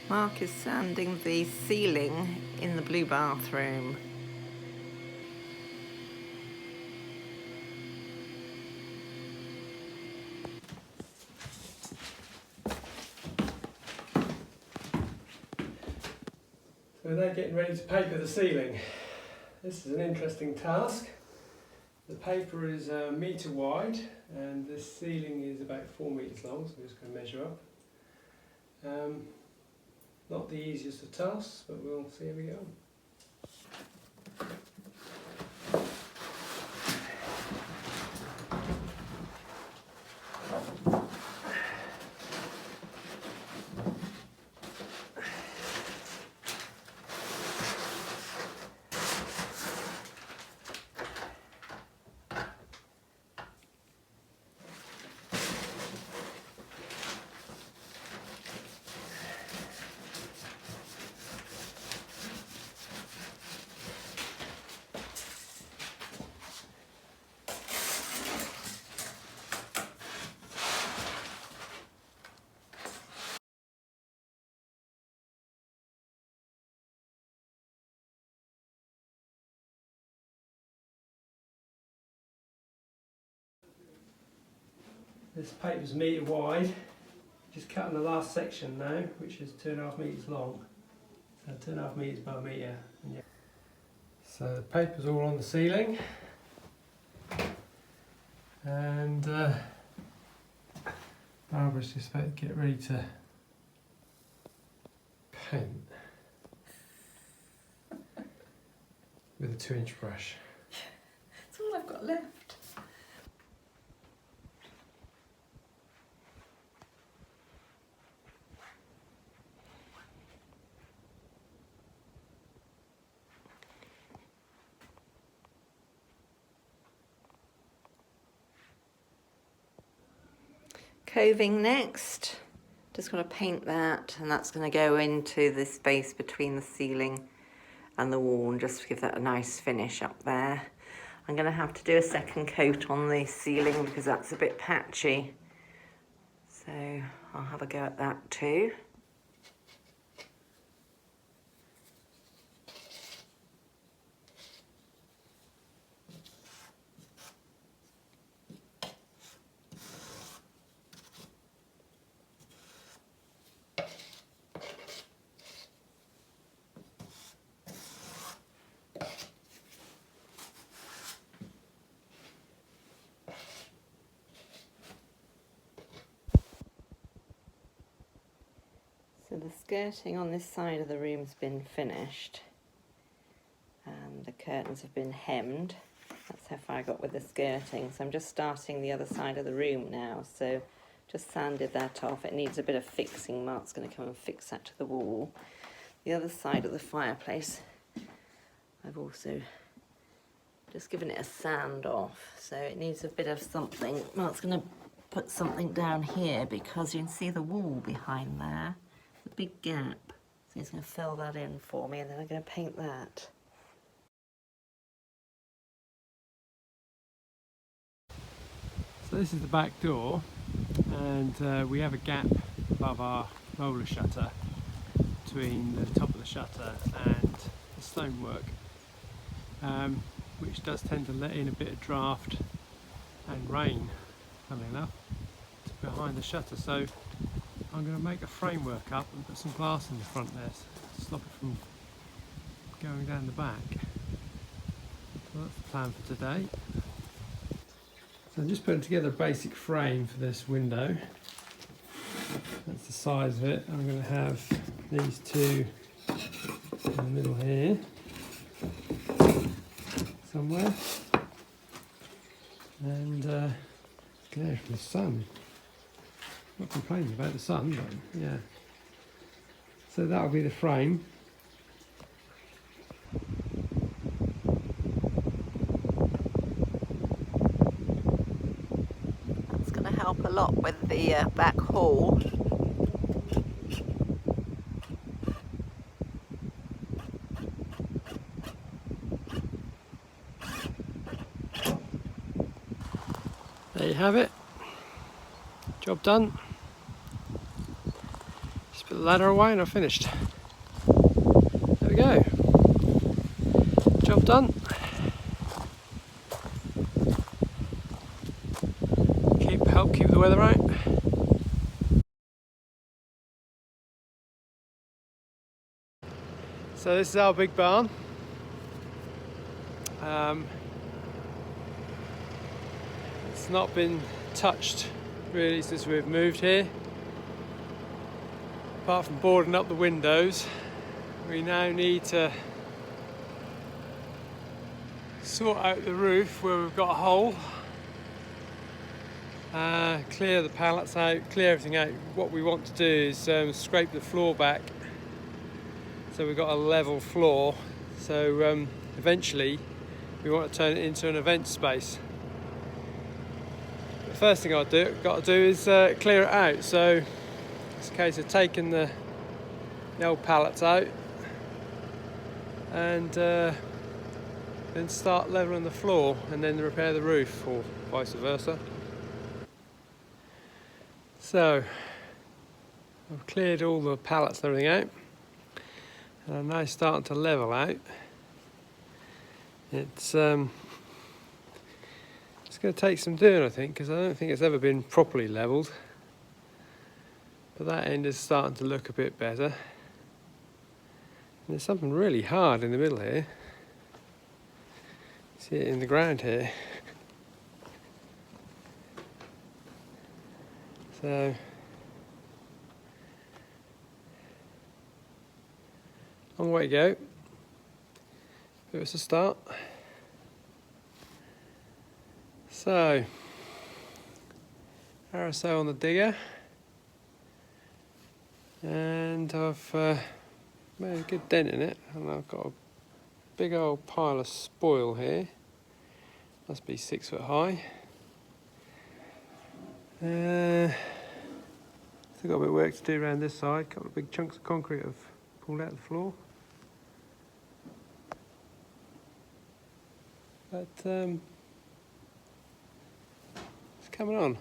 Mark is sanding the ceiling in the blue bathroom. So they're getting ready to paper the ceiling. This is an interesting task. The paper is a metre wide and this ceiling is about 4 metres long, so we're just going to measure up. Not the easiest of tasks, but we'll see how we go. This paper's a metre wide. Just cutting the last section now, which is 2.5 metres long. So 2.5 metres by a metre. So the paper's all on the ceiling. And Barbara's just about to get ready to paint with a 2-inch brush. That's all I've got left. Coving next. Just going to paint that, and that's going to go into the space between the ceiling and the wall and just give that a nice finish up there. I'm going to have to do a second coat on the ceiling because that's a bit patchy. So I'll have a go at that too. So the skirting on this side of the room's been finished and the curtains have been hemmed. That's how far I got with the skirting. So I'm just starting the other side of the room now. So just sanded that off. It needs a bit of fixing. Mark's going to come and fix that to the wall. The other side of the fireplace, I've also just given it a sand off. So it needs a bit of something. Mark's going to put something down here because you can see the wall behind there. A big gap, so he's going to fill that in for me and then I'm going to paint that. So this is the back door, and we have a gap above our roller shutter between the top of the shutter and the stonework, which does tend to let in a bit of draft and rain, funnily enough, to behind the shutter. So I'm going to make a framework up and put some glass in the front there to stop it from going down the back. So that's the plan for today. So I'm just putting together a basic frame for this window. That's the size of it. I'm going to have these two in the middle here somewhere, and glare from the sun. Not complaining about the sun, but yeah. So that'll be the frame. That's going to help a lot with the back hall. There you have it. Job done. Just put Put the ladder away and I've finished. There we go. Job done. Help keep the weather out. So this is our big barn. It's not been touched really since we've moved here. Apart from boarding up the windows, we now need to sort out the roof where we've got a hole. Clear the pallets out, clear everything out. What we want to do is scrape the floor back so we've got a level floor. So eventually we want to turn it into an event space. The first thing got to do is clear it out. So it's a case of taking the old pallets out and then start leveling the floor and then repair the roof, or vice versa. So I've cleared all the pallets and everything out, and I'm now starting to level out. It's going to take some doing, I think, because I don't think it's ever been properly levelled. But that end is starting to look a bit better. And there's something really hard in the middle here. See it in the ground here. So long way to go. But it's a start. So RSO on the digger, and I've made a good dent in it, and I've got a big old pile of spoil here. Must be 6 foot high. Still got a bit of work to do around this side. A couple of big chunks of concrete I've pulled out of the floor. But it's coming on.